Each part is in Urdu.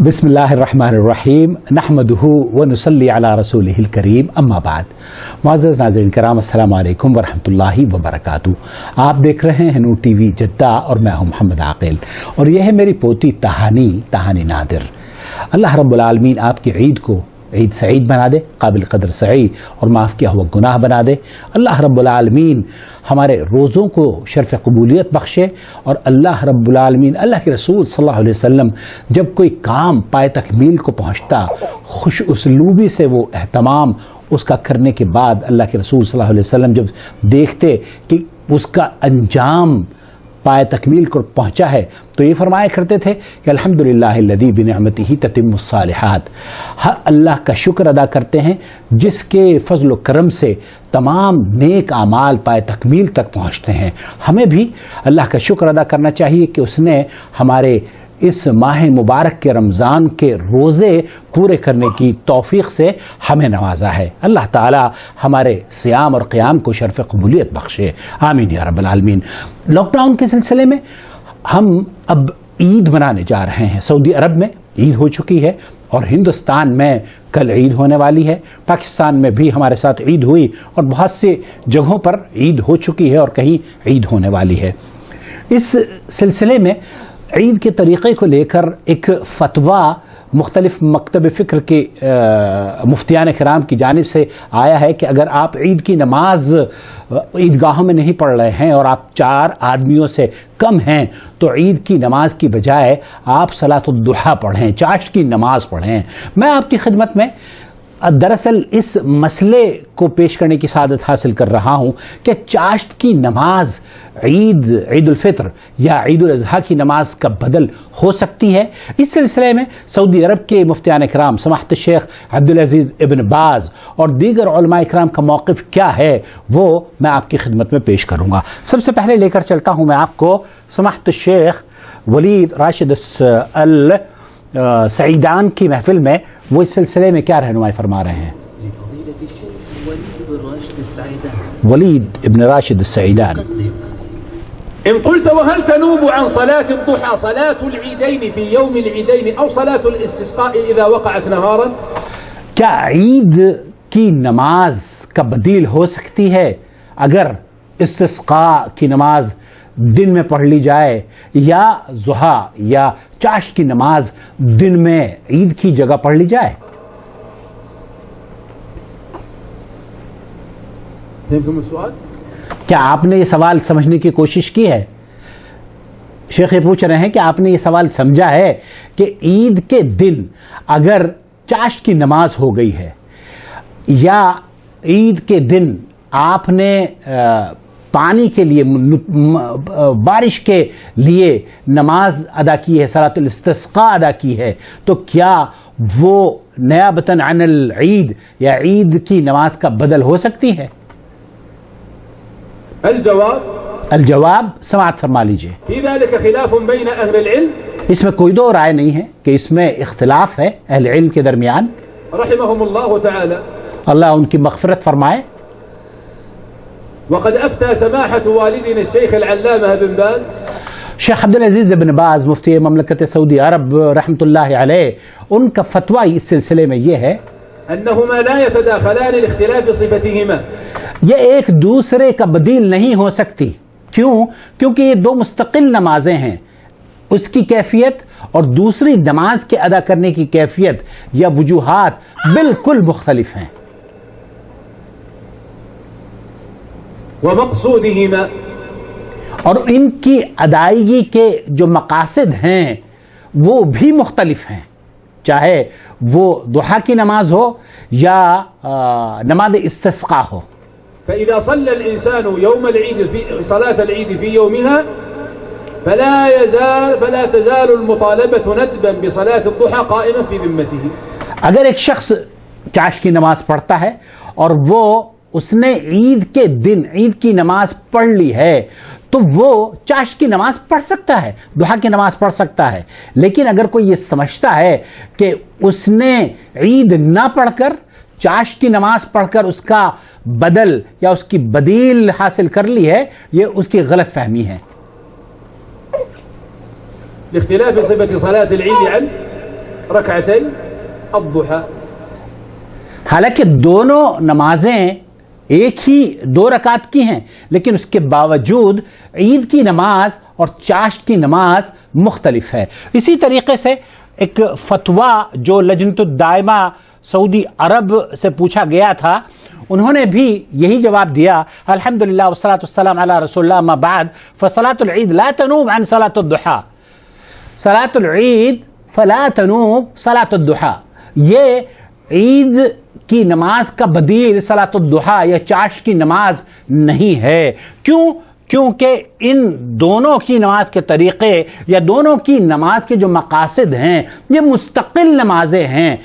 بسم اللہ الرحمن الرحیم نحمدہ ونصلی علی رسولہ الکریم اما بعد. معزز ناظرین کرام، السلام علیکم ورحمۃ اللہ وبرکاتہ. آپ دیکھ رہے ہیں نور ٹی وی جدہ اور میں ہوں محمد عاقل، اور یہ ہے میری پوتی تہانی نادر. اللہ رب العالمین آپ کی عید کو عید سعید بنا دے، قابل قدر سعید اور معاف کیا ہوا گناہ بنا دے. اللہ رب العالمین ہمارے روزوں کو شرف قبولیت بخشے، اور اللہ رب العالمین اللہ کے رسول صلی اللہ علیہ وسلم جب کوئی کام پائے تکمیل کو پہنچتا، خوش اسلوبی سے وہ اہتمام اس کا کرنے کے بعد اللہ کے رسول صلی اللہ علیہ وسلم جب دیکھتے کہ اس کا انجام پائے تکمیل کو پہنچا ہے تو یہ فرمایا کرتے تھے کہ الحمدللہ الذی بنعمتہ تتم الصالحات. ہر اللہ کا شکر ادا کرتے ہیں جس کے فضل و کرم سے تمام نیک اعمال پائے تکمیل تک پہنچتے ہیں. ہمیں بھی اللہ کا شکر ادا کرنا چاہیے کہ اس نے ہمارے اس ماہ مبارک کے رمضان کے روزے پورے کرنے کی توفیق سے ہمیں نوازا ہے. اللہ تعالی ہمارے صیام اور قیام کو شرف قبولیت بخشے، آمین یا رب العالمین. لاک ڈاؤن کے سلسلے میں ہم اب عید منانے جا رہے ہیں. سعودی عرب میں عید ہو چکی ہے اور ہندوستان میں کل عید ہونے والی ہے. پاکستان میں بھی ہمارے ساتھ عید ہوئی اور بہت سے جگہوں پر عید ہو چکی ہے اور کہیں عید ہونے والی ہے. اس سلسلے میں عید کے طریقے کو لے کر ایک فتویٰ مختلف مکتب فکر کے مفتیان کرام کی جانب سے آیا ہے کہ اگر آپ عید کی نماز عیدگاہوں میں نہیں پڑھ رہے ہیں اور آپ 4 آدمیوں سے کم ہیں تو عید کی نماز کی بجائے آپ صلاۃ الضحیٰ پڑھیں، چاشت کی نماز پڑھیں. میں آپ کی خدمت میں دراصل اس مسئلے کو پیش کرنے کی سعادت حاصل کر رہا ہوں کہ چاشت کی نماز عید الفطر یا عید الاضحیٰ کی نماز کا بدل ہو سکتی ہے. اس سلسلے میں سعودی عرب کے مفتیان کرام سماحت الشیخ عبدالعزیز ابن باز اور دیگر علماء کرام کا موقف کیا ہے وہ میں آپ کی خدمت میں پیش کروں گا. سب سے پہلے لے کر چلتا ہوں میں آپ کو سماحت الشیخ ولید راشد سعیدان کی محفل میں. وہ اس سلسلے میں کیا رہنمائی فرما رہے ہیں؟ ولید ابن راشد السعیدان. إن قلت وهل تنوب عن صلاة الضحى صلاة العيدين في يوم العيدين أو صلاة الاستسقاء إذا وقعت نهارا؟ کیا عید کی نماز کا بدیل ہو سکتی ہے اگر استسقاء کی نماز دن میں پڑھ لی جائے یا ضحیٰ یا چاشت کی نماز دن میں عید کی جگہ پڑھ لی جائے؟ فهمتم السؤال؟ کیا آپ نے یہ سوال سمجھنے کی کوشش کی ہے؟ شیخ یہ پوچھ رہے ہیں کہ آپ نے یہ سوال سمجھا ہے کہ عید کے دن اگر چاشت کی نماز ہو گئی ہے یا عید کے دن آپ نے پانی کے لیے بارش کے لیے نماز ادا کی ہے، صلاۃ الاستسقاء ادا کی ہے، تو کیا وہ نیابتاً عن العید یا عید کی نماز کا بدل ہو سکتی ہے؟ الجواب سماعت فرما لیجئے. في ذلك خلاف بين أهل العلم. اس میں کوئی دو رائے نہیں ہے کہ اس میں اختلاف ہے اہل علم کے درمیان. رحمهم الله تعالى. اللہ ان کی مغفرت فرمائے. وقد أفتى سماحة والدنا الشيخ العلامة ابن باز. شیخ عبدالعزیز ابن باز مفتی مملکت سعودی عرب رحمۃ اللہ علیہ، ان کا فتویٰ اس سلسلے میں یہ ہے أنهما لا يتداخلان لاختلاف صفتهما. یہ ایک دوسرے کا بدیل نہیں ہو سکتی. کیوں؟ کیونکہ یہ دو مستقل نمازیں ہیں. اس کی کیفیت اور دوسری نماز کے ادا کرنے کی کیفیت یا وجوہات بالکل مختلف ہیں. ومقصودهما، اور ان کی ادائیگی کے جو مقاصد ہیں وہ بھی مختلف ہیں، چاہے وہ ضحیٰ کی نماز ہو یا نماز استسقاء ہو. فإذا صلى الإنسان يوم العيد في صلاة العيد في يومها فلا تزال المطالبة ندبا بصلاة الضحى قائمة في ذمته. اگر ایک شخص چاشت کی نماز پڑھتا ہے اور وہ اس نے عید کے دن عید کی نماز پڑھ لی ہے تو وہ چاشت کی نماز پڑھ سکتا ہے، ضحیٰ کی نماز پڑھ سکتا ہے. لیکن اگر کوئی یہ سمجھتا ہے کہ اس نے عید نہ پڑھ کر چاشت کی نماز پڑھ کر اس کا بدل یا اس کی بدیل حاصل کر لی ہے، یہ اس کی غلط فہمی ہے. لاختلاف صفة صلاة العيد عن ركعتي الضحى. حالانکہ دونوں نمازیں ایک ہی 2 رکعت کی ہیں، لیکن اس کے باوجود عید کی نماز اور چاشت کی نماز مختلف ہے. اسی طریقے سے ایک فتویٰ جو لجنۃ الدائمہ سعودی عرب سے پوچھا گیا تھا، انہوں نے بھی یہی جواب دیا. الحمدللہ والصلاۃ والسلام علی رسول اللہ اما بعد فصلاۃ العید لا تنوب عن صلاۃ الضحیٰ. صلاۃ العید فلا تنوب صلاۃ الضحیٰ، یہ عید کی نماز کا بدیل صلاۃ الضحیٰ یا چاشت کی نماز نہیں ہے. کیوں؟ کیونکہ ان دونوں کی نماز کے طریقے یا دونوں کی نماز کے جو مقاصد ہیں یہ مستقل نمازیں ہیں.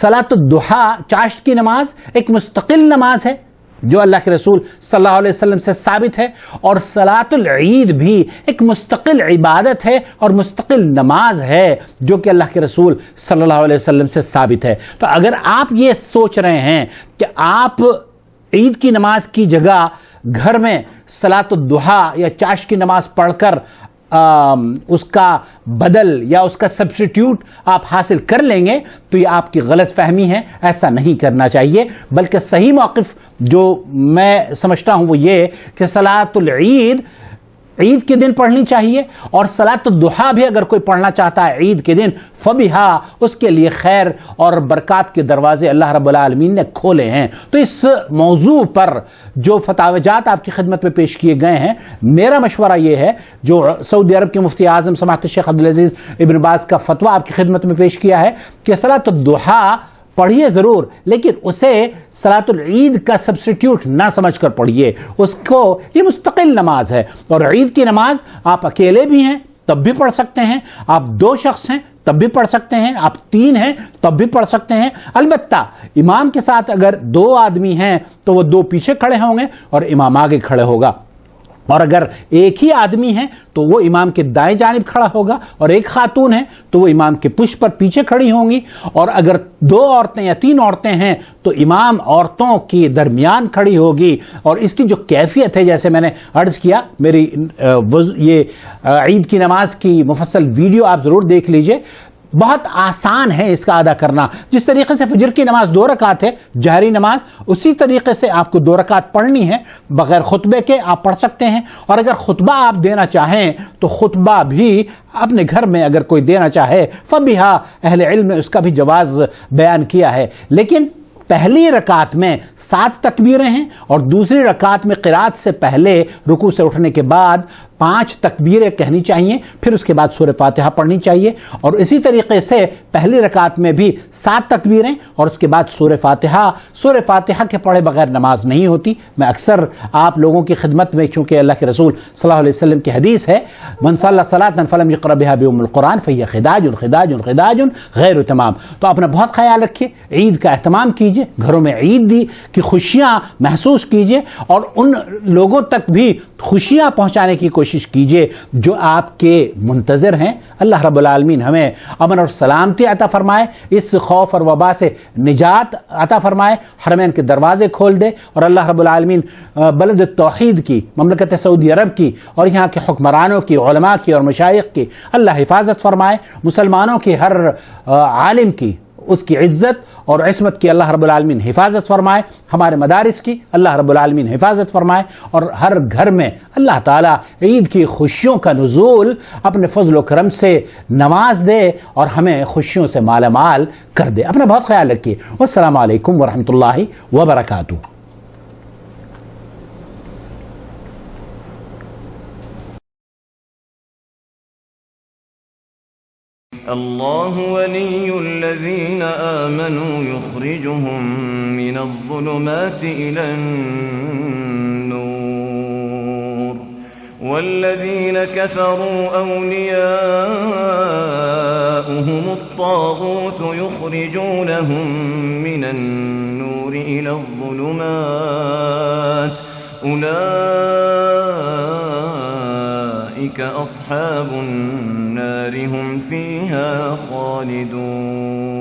صلاۃ الضحیٰ چاشت کی نماز ایک مستقل نماز ہے جو اللہ کے رسول صلی اللہ علیہ وسلم سے ثابت ہے، اور صلاۃ العید بھی ایک مستقل عبادت ہے اور مستقل نماز ہے جو کہ اللہ کے رسول صلی اللہ علیہ وسلم سے ثابت ہے. تو اگر آپ یہ سوچ رہے ہیں کہ آپ عید کی نماز کی جگہ گھر میں صلاۃ الضحیٰ یا چاشت کی نماز پڑھ کر اس کا بدل یا اس کا سبسٹیٹیوٹ آپ حاصل کر لیں گے تو یہ آپ کی غلط فہمی ہے. ایسا نہیں کرنا چاہیے، بلکہ صحیح موقف جو میں سمجھتا ہوں وہ یہ کہ صلاۃ العید عید کے دن پڑھنی چاہیے، اور صلاۃ الضحیٰ بھی اگر کوئی پڑھنا چاہتا ہے عید کے دن فبہا، اس کے لیے خیر اور برکات کے دروازے اللہ رب العالمین نے کھولے ہیں. تو اس موضوع پر جو فتاویٰ آپ کی خدمت میں پیش کیے گئے ہیں، میرا مشورہ یہ ہے، جو سعودی عرب کے مفتی اعظم سماحت الشیخ عبدالعزیز ابن باز کا فتویٰ آپ کی خدمت میں پیش کیا ہے کہ صلاۃ الضحیٰ پڑھیے ضرور، لیکن اسے صلاۃ العید کا سبسٹیٹیوٹ نہ سمجھ کر پڑھیے. اس کو یہ مستقل نماز ہے، اور عید کی نماز آپ اکیلے بھی ہیں تب بھی پڑھ سکتے ہیں، آپ 2 شخص ہیں تب بھی پڑھ سکتے ہیں، آپ 3 ہیں تب بھی پڑھ سکتے ہیں. البتہ امام کے ساتھ اگر 2 آدمی ہیں تو وہ 2 پیچھے کھڑے ہوں گے اور امام آگے کھڑے ہوگا، اور اگر ایک ہی آدمی ہے تو وہ امام کے دائیں جانب کھڑا ہوگا، اور ایک خاتون ہے تو وہ امام کے پشت پر پیچھے کھڑی ہوں گی، اور اگر 2 عورتیں یا 3 عورتیں ہیں تو امام عورتوں کی درمیان کھڑی ہوگی. اور اس کی جو کیفیت ہے، جیسے میں نے عرض کیا، میری یہ عید کی نماز کی مفصل ویڈیو آپ ضرور دیکھ لیجئے. بہت آسان ہے اس کا ادا کرنا. جس طریقے سے فجر کی نماز 2 رکعت ہے جہری نماز، اسی طریقے سے آپ کو 2 رکعت پڑھنی ہے بغیر خطبے کے. آپ پڑھ سکتے ہیں، اور اگر خطبہ آپ دینا چاہیں تو خطبہ بھی اپنے گھر میں اگر کوئی دینا چاہے فبہا، اہل علم نے اس کا بھی جواز بیان کیا ہے. لیکن پہلی رکعت میں 7 تکبیریں ہیں، اور دوسری رکعت میں قرات سے پہلے رکوع سے اٹھنے کے بعد 5 تکبیریں کہنی چاہیے، پھر اس کے بعد سورہ فاتحہ پڑھنی چاہیے. اور اسی طریقے سے پہلی رکعت میں بھی 7 تکبیریں اور اس کے بعد سورہ فاتحہ. سورہ فاتحہ کے پڑھے بغیر نماز نہیں ہوتی. میں اکثر آپ لوگوں کی خدمت میں، چونکہ اللہ کے رسول صلی اللہ علیہ وسلم کی حدیث ہے من صلی صلاۃ فلم یقرأ بها بأم القرآن فهي خداج خداج خداج غیر تمام. تو اپنا بہت خیال رکھیے، عید کا اہتمام کیجیے، گھروں میں عید کی خوشیاں محسوس کیجیے، اور ان لوگوں تک بھی خوشیاں پہنچانے کی کوشش کیجیے جو آپ کے منتظر ہیں. اللہ رب العالمین ہمیں امن اور سلامتی عطا فرمائے، اس خوف اور وبا سے نجات عطا فرمائے، حرمین کے دروازے کھول دے، اور اللہ رب العالمین بلد التوحید کی، مملکت سعودی عرب کی اور یہاں کے حکمرانوں کی، علماء کی اور مشائخ کی اللہ حفاظت فرمائے. مسلمانوں کی ہر عالم کی، اس کی عزت اور عصمت کی اللہ رب العالمین حفاظت فرمائے. ہمارے مدارس کی اللہ رب العالمین حفاظت فرمائے، اور ہر گھر میں اللہ تعالیٰ عید کی خوشیوں کا نزول اپنے فضل و کرم سے نواز دے اور ہمیں خوشیوں سے مالا مال کر دے. اپنا بہت خیال رکھیے. والسلام علیکم ورحمۃ اللہ وبرکاتہ. الله ولي الذين آمنوا يخرجهم من الظلمات إلى النور والذين كفروا أولياؤهم الطاغوت يخرجونهم من النور إلى الظلمات أولئك أصحاب النار هم فيها خالدون.